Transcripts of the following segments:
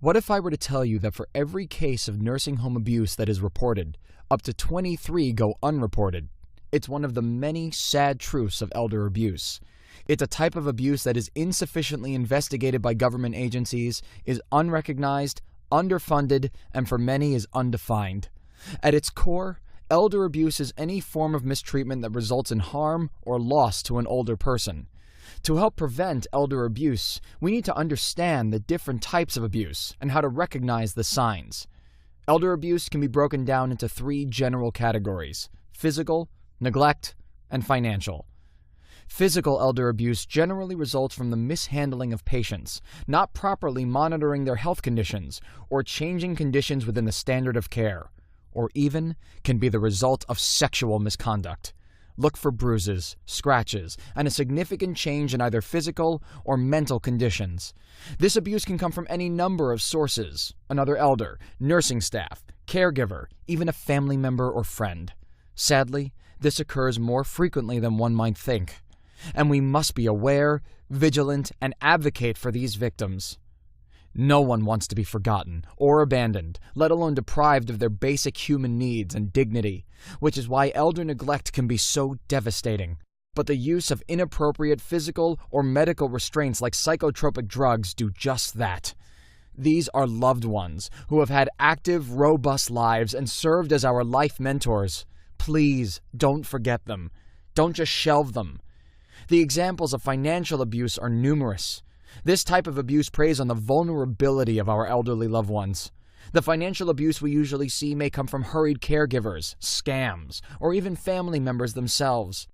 What if I were to tell you that for every case of nursing home abuse that is reported, up to 23 go unreported? It's one of the many sad truths of elder abuse. It's a type of abuse that is insufficiently investigated by government agencies, is unrecognized, underfunded, and for many is undefined. At its core, elder abuse is any form of mistreatment that results in harm or loss to an older person. To help prevent elder abuse, we need to understand the different types of abuse and how to recognize the signs. Elder abuse can be broken down into 3 general categories: physical, neglect, and financial. Physical elder abuse generally results from the mishandling of patients, not properly monitoring their health conditions, or changing conditions within the standard of care, or even can be the result of sexual misconduct. Look for bruises, scratches, and a significant change in either physical or mental conditions. This abuse can come from any number of sources: another elder, nursing staff, caregiver, even a family member or friend. Sadly, this occurs more frequently than one might think, and we must be aware, vigilant, and advocate for these victims. No one wants to be forgotten or abandoned, let alone deprived of their basic human needs and dignity, which is why elder neglect can be so devastating. But the use of inappropriate physical or medical restraints like psychotropic drugs do just that. These are loved ones who have had active, robust lives and served as our life mentors. Please don't forget them. Don't just shelve them. The examples of financial abuse are numerous. This type of abuse preys on the vulnerability of our elderly loved ones. The financial abuse we usually see may come from hurried caregivers, scams, or even family members themselves.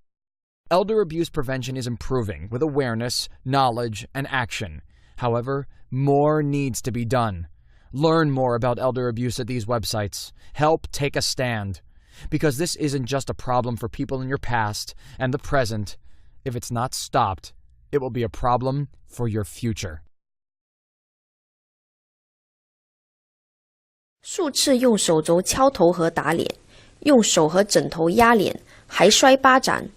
Elder abuse prevention is improving with awareness, knowledge, and action. However, more needs to be done. Learn more about elder abuse at these websites. Help take a stand. Because this isn't just a problem for people in your past and the present. If it's not stopped, it will be a problem for your future. 数次用手肘敲头和打脸，用手和枕头压脸，还摔巴掌。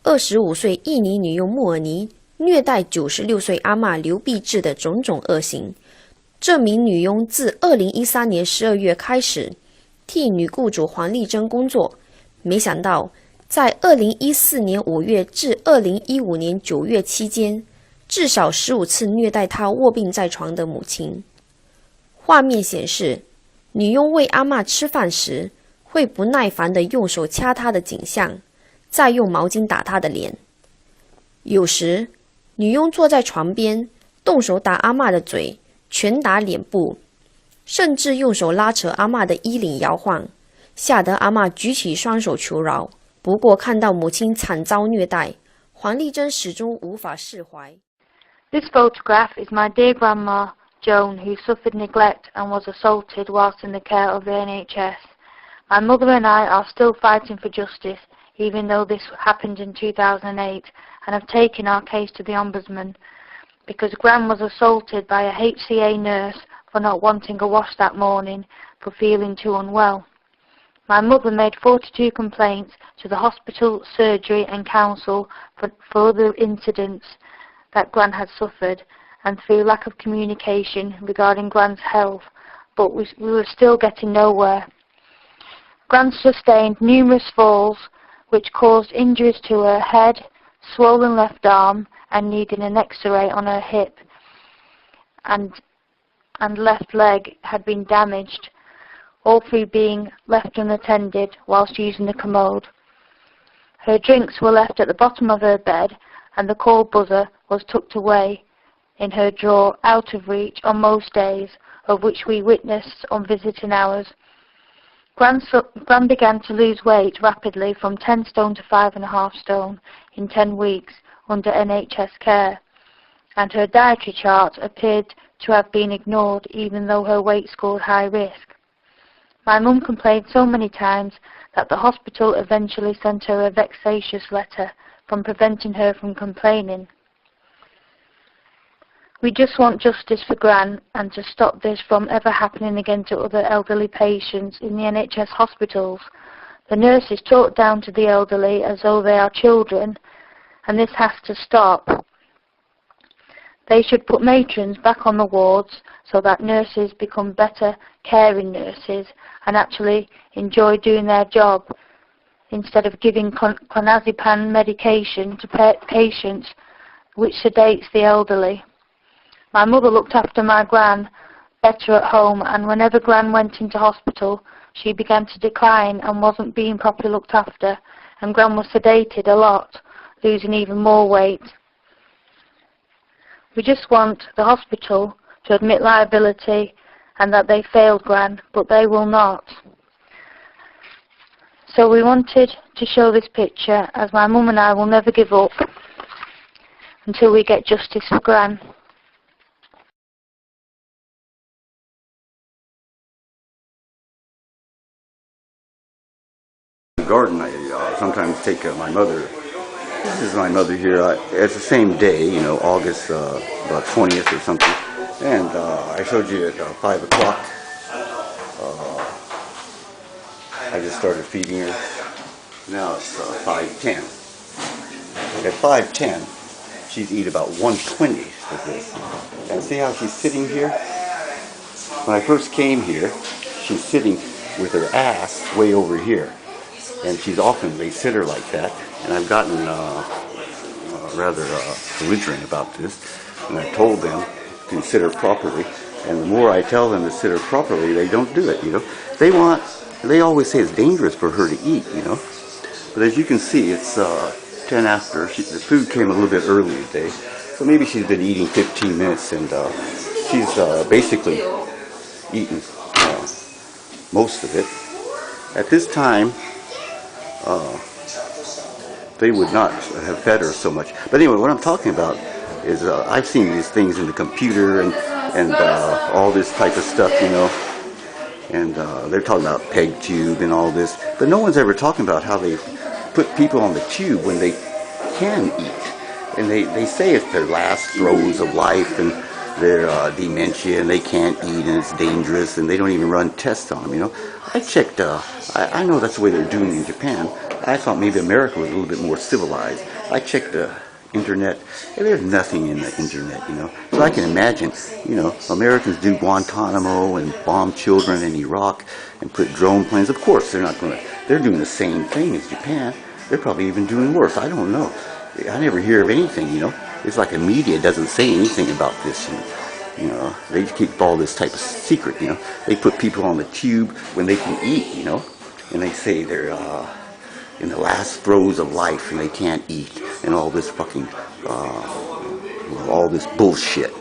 25岁印尼女佣穆尔尼虐待96岁阿嬷刘碧志的种种恶行。这名女佣自2013年12月开始替女雇主黄丽珍工作，没想到在2014年5月至2015年9月期间，至少15次虐待她卧病在床的母亲。画面显示，女佣喂阿嬷吃饭时，会不耐烦地用手掐她的颈项，再用毛巾打她的脸。有时，女佣坐在床边，动手打阿嬷的嘴，拳打脸部，甚至用手拉扯阿嬷的衣领摇晃，吓得阿嬷举起双手求饶。不过看到母亲惨遭虐待，黄丽珍始终无法释怀。This photograph is my dear grandma, Joan, who suffered neglect and was assaulted whilst in the care of the NHS. My mother and I are still fighting for justice, even though this happened in 2008, and have taken our case to the Ombudsman, because Gran was assaulted by a HCA nurse for not wanting a wash that morning, for feeling too unwell. My mother made 42 complaints to the hospital, surgery and council for other incidents that Gran had suffered, and through lack of communication regarding Gran's health, but we were still getting nowhere. Gran sustained numerous falls which caused injuries to her head, swollen left arm and needing an X-ray on her hip, and left leg had been damaged, all through being left unattended whilst using the commode. Her drinks were left at the bottom of her bed, and the call buzzer was tucked away in her drawer out of reach on most days, of which we witnessed on visiting hours. Gran began to lose weight rapidly from 10 stone to 5.5 stone in 10 weeks under NHS care, and her dietary chart appeared to have been ignored even though her weight scored high risk. My mum complained so many times that the hospital eventually sent her a vexatious letter from preventing her from complaining. We just want justice for Gran and to stop this from ever happening again to other elderly patients in the NHS hospitals. The nurses talk down to the elderly as though they are children, and this has to stop. They should put matrons back on the wards so that nurses become better caring nurses and actually enjoy doing their job, instead of giving clonazepam medication to patients which sedates the elderly. My mother looked after my gran better at home, and whenever gran went into hospital, she began to decline and wasn't being properly looked after, and gran was sedated a lot, losing even more weight. We just want the hospital to admit liability and that they failed gran, but they will not. So we wanted to show this picture, as my mum and I will never give up until we get justice for gran. Garden, I sometimes take my mother. This is my mother here. It's the same day, you know, August about 20th or something. And I showed you at 5 o'clock. I just started feeding her. Now it's 5:10. At 5:10, she's eat about 1/20 of this. And see how she's sitting here? When I first came here, she's sitting with her ass way over here. And she's often, they sit her like that, and I've gotten rather belligerent about this, and I told them to sit her properly, and the more I tell them to sit her properly, they don't do it, you know. They always say it's dangerous for her to eat, you know, but as you can see, it's 10 after. The food came a little bit early today, so maybe she's been eating 15 minutes, and she's basically eaten most of it. At this time, they would not have fed her so much. But anyway, what I'm talking about is I've seen these things in the computer and all this type of stuff, you know. And they're talking about peg tube and all this. But no one's ever talking about how they put people on the tube when they can eat. And they say it's their last throes of life and their dementia and they can't eat and it's dangerous and they don't even run tests on them, you know. I checked, I know that's the way they're doing in Japan. I thought maybe America was a little bit more civilized. I checked the internet, and there's nothing in the internet, you know. So I can imagine, you know, Americans do Guantanamo and bomb children in Iraq and put drone planes. Of course, they're not going to, they're doing the same thing as Japan. They're probably even doing worse. I don't know. I never hear of anything, you know. It's like the media doesn't say anything about this, you know. They keep all this type of secret, you know. They put people on the tube when they can eat, you know. And they say they're in the last throes of life and they can't eat and all this fucking, all this bullshit.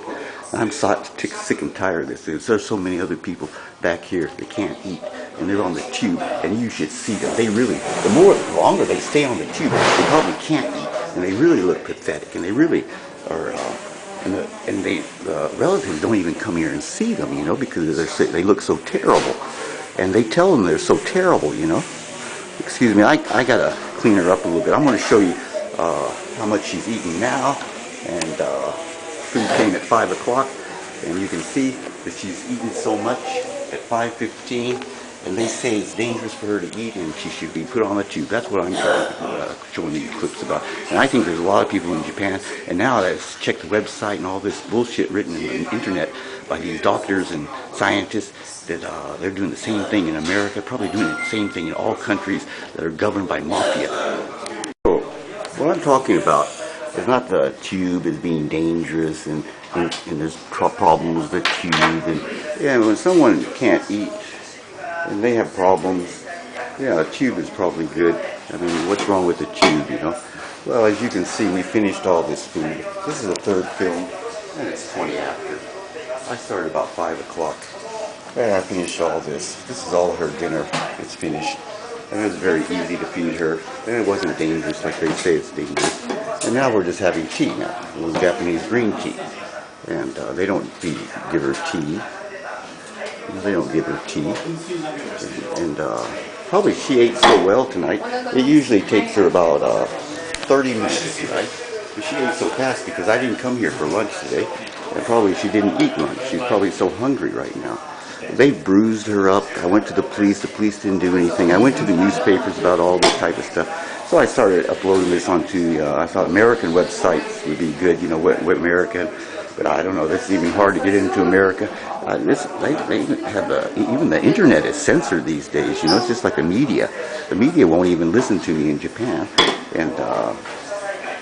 And I'm sick and tired of this. There's so many other people back here that can't eat and they're on the tube and you should see them. They really, the longer they stay on the tube, they probably can't eat and they really look pathetic and they really are, and the relatives don't even come here and see them, you know, because they look so terrible. And they tell them they're so terrible, you know. Excuse me, I gotta clean her up a little bit. I'm gonna show you how much she's eating now. And food came at 5 o'clock. And you can see that she's eating so much at 5:15. And they say it's dangerous for her to eat and she should be put on a tube. That's what I'm showing you clips about. And I think there's a lot of people in Japan. And now I've checked the website and all this bullshit written in the internet by these doctors and scientists that they're doing the same thing in America, probably doing the same thing in all countries that are governed by mafia. So what I'm talking about is not the tube as being dangerous and there's problems with the tube. And yeah, when someone can't eat and they have problems, yeah, a tube is probably good. I mean, what's wrong with the tube, you know? Well, as you can see, we finished all this food. This is the third film, and it's 20 after. I started about 5 o'clock. And I finished all this. This is all her dinner. It's finished. And it was very easy to feed her. And it wasn't dangerous like they say it's dangerous. And now we're just having tea now. A little Japanese green tea. And they don't give her tea. They don't give her tea. And probably she ate so well tonight. It usually takes her about 30 minutes, right? But she ate so fast because I didn't come here for lunch today. And probably she didn't eat lunch. She's probably so hungry right now. They bruised her up. I went to the police. The police didn't do anything. I went to the newspapers about all this type of stuff. So I started uploading this onto, I thought American websites would be good, you know, what American But I don't know, this is even hard to get into America. They have even the internet is censored these days, you know, it's just like the media. The media won't even listen to me in Japan. And,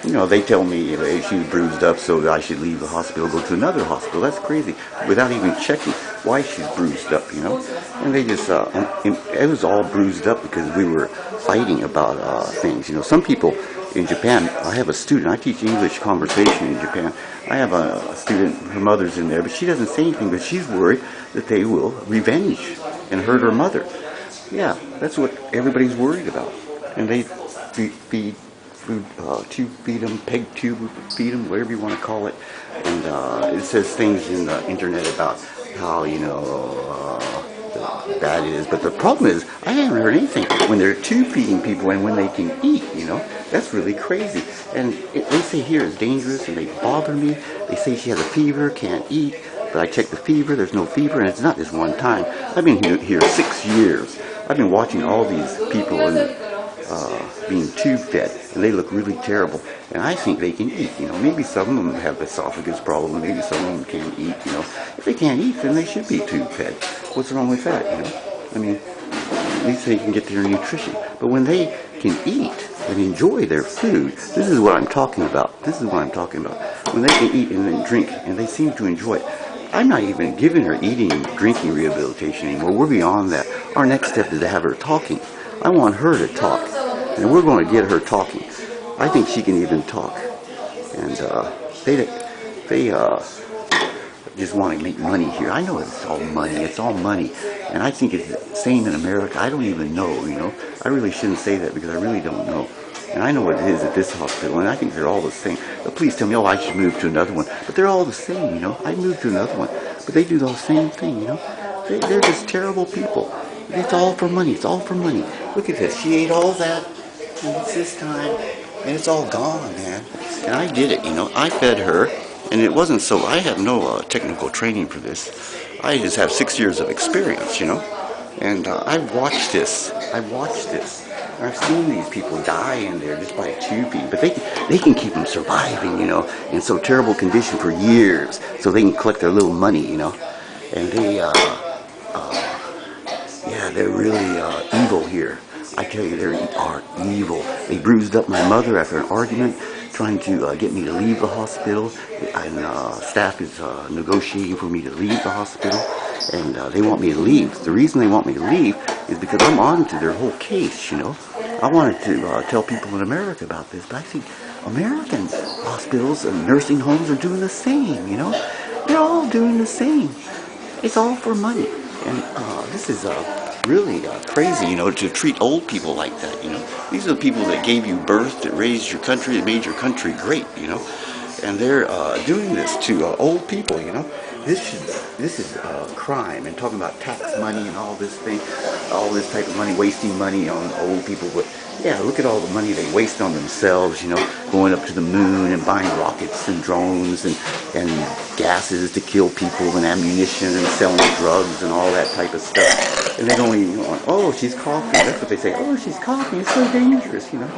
you know, they tell me, you know, hey, she's bruised up, so I should leave the hospital, go to another hospital. That's crazy, without even checking why she's bruised up, you know. And they just, it was all bruised up because we were fighting about things. You know, some people in Japan, I have a student, I teach English conversation in Japan. I have a student, her mother's in there, but she doesn't say anything, but she's worried that they will revenge and hurt her mother. Yeah, that's what everybody's worried about. And they feed food, tube feed them, peg tube feed them, whatever you want to call it. And it says things in the internet about how, you know, bad it is. But the problem is, I haven't heard anything when they're tube feeding people and when they can eat, you know. That's really crazy. And they say here it's dangerous and they bother me. They say she has a fever, can't eat. But I check the fever, there's no fever, and it's not just one time. I've been here 6 years. I've been watching all these people being tube fed, and they look really terrible. And I think they can eat, you know. Maybe some of them have esophagus problem, maybe some of them can't eat, you know. If they can't eat, then they should be tube fed. What's wrong with that, you know? I mean, at least they can get their nutrition. But when they can eat and enjoy their food, this is what I'm talking about. This is what I'm talking about. When they can eat and then drink, and they seem to enjoy it. I'm not even giving her eating and drinking rehabilitation anymore. We're beyond that. Our next step is to have her talking. I want her to talk, and we're going to get her talking. I think she can even talk. And they just want to make money here. I know it's all money. It's all money. And I think it's the same in America. I don't even know, you know. I really shouldn't say that because I really don't know. And I know what it is at this hospital, and I think they're all the same. But please tell me, oh, I should move to another one. But they're all the same, you know. I'd move to another one. But they do the same thing, you know. They're just terrible people. It's all for money. It's all for money. Look at this. She ate all that, and it's this time, and it's all gone, man. And I did it, you know. I fed her, and it wasn't so. I have no technical training for this. I just have 6 years of experience, you know. And I've watched this. I've watched this. I've seen these people die in there just by tube feeding, but they can keep them surviving, you know, in so terrible condition for years, so they can collect their little money, you know. And they, yeah, they're really evil here. I tell you, they are evil. They bruised up my mother after an argument, trying to get me to leave the hospital, and staff is negotiating for me to leave the hospital, and they want me to leave. The reason they want me to leave is because I'm on to their whole case, you know. I wanted to tell people in America about this, but I think American hospitals and nursing homes are doing the same, you know. They're all doing the same. It's all for money, and this is really crazy, you know, to treat old people like that, you know. These are the people that gave you birth, that raised your country, that made your country great, you know. And they're doing this to old people, you know. This is crime, and talking about tax money and all this thing, all this type of money, wasting money on old people. But yeah, look at all the money they waste on themselves, you know, going up to the moon and buying rockets and drones and gases to kill people and ammunition and selling drugs and all that type of stuff. And they don't even, oh, she's coughing. That's what they say. Oh, she's coughing. It's so dangerous, you know.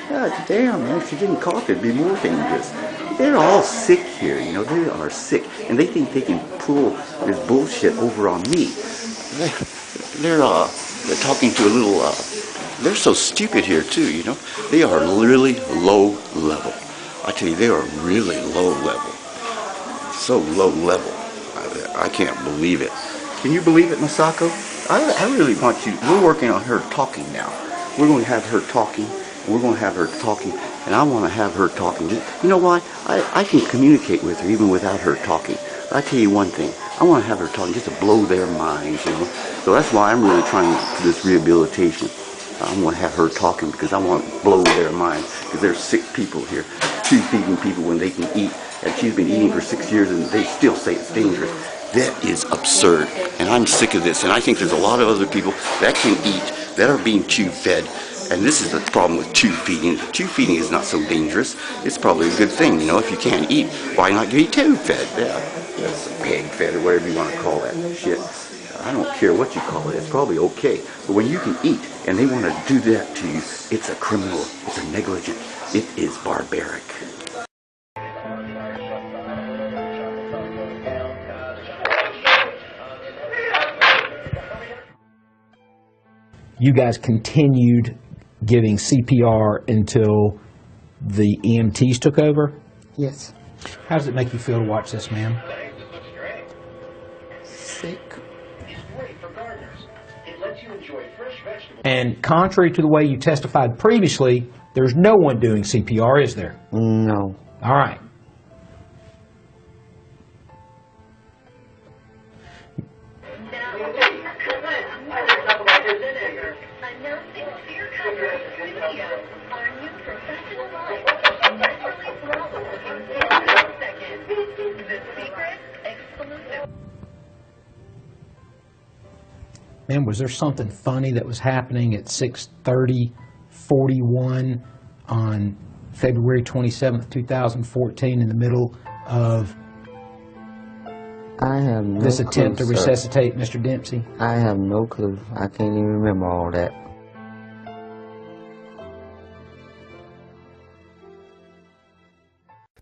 God damn, man, if she didn't cough, it'd be more dangerous. They're all sick here, you know. They are sick, and they think they can pull this bullshit over on me. They're talking to a little. They're so stupid here too, you know. They are really low level. I tell you, they are really low level. So low level. I can't believe it. Can you believe it, Masako? I really want you. We're working on her talking now. We're going to have her talking. We're going to have her talking, and I want to have her talking. You know why? I can communicate with her even without her talking. But I tell you one thing, I want to have her talking just to blow their minds, you know. So that's why I'm really trying for this rehabilitation. I want to have her talking because I want to blow their minds, because they're sick people here, tube feeding people when they can eat. And she's been eating for 6 years, and they still say it's dangerous. That is absurd, and I'm sick of this. And I think there's a lot of other people that can eat, that are being tube fed. And this is the problem with tube feeding. Tube feeding is not so dangerous. It's probably a good thing, you know. If you can't eat, why not get tube fed? Yeah, that's peg fed or whatever you want to call that shit. I don't care what you call it. It's probably okay. But when you can eat and they want to do that to you, it's a criminal. It's a negligent. It is barbaric. you guys continued giving CPR until the EMTs took over? Yes. How does it make you feel to watch this, ma'am? Sick. And contrary to the way you testified previously, there's no one doing CPR, is there? No. All right. Man, was there something funny that was happening at 6:30:41 on February 27th, 2014 in the middle of I have no this attempt to clue, sir. resuscitate Mr. Dempsey? I have no clue. I can't even remember all that.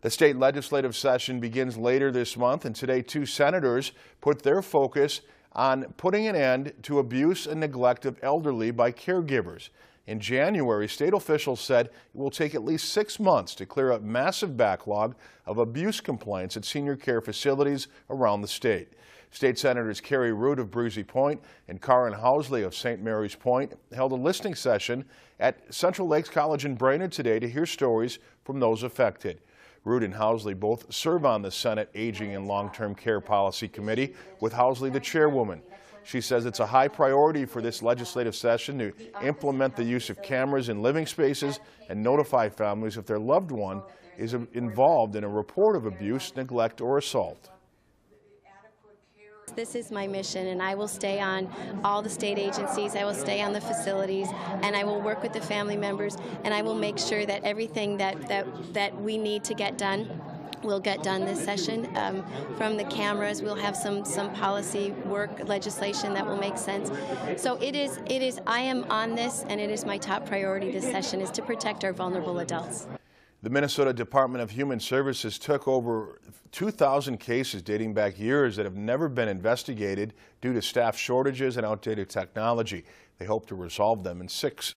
The state legislative session begins later this month, and today 2 senators put their focus on putting an end to abuse and neglect of elderly by caregivers. In January, state officials said it will take at least 6 months to clear up massive backlog of abuse complaints at senior care facilities around the state. State Senators Carrie Root of Breezy Point and Karen Housley of St. Mary's Point held a listening session at Central Lakes College in Brainerd today to hear stories from those affected. Root and Housley both serve on the Senate Aging and Long-Term Care Policy Committee, with Housley the chairwoman. She says it's a high priority for this legislative session to implement the use of cameras in living spaces and notify families if their loved one is involved in a report of abuse, neglect, or assault. This is my mission, and I will stay on all the state agencies, I will stay on the facilities, and I will work with the family members, and I will make sure that everything that we need to get done will get done this session. From the cameras, we'll have some policy work, legislation that will make sense. So I am on this, and it is my top priority this session, is to protect our vulnerable adults. The Minnesota Department of Human Services took over 2,000 cases dating back years that have never been investigated due to staff shortages and outdated technology. They hope to resolve them in 6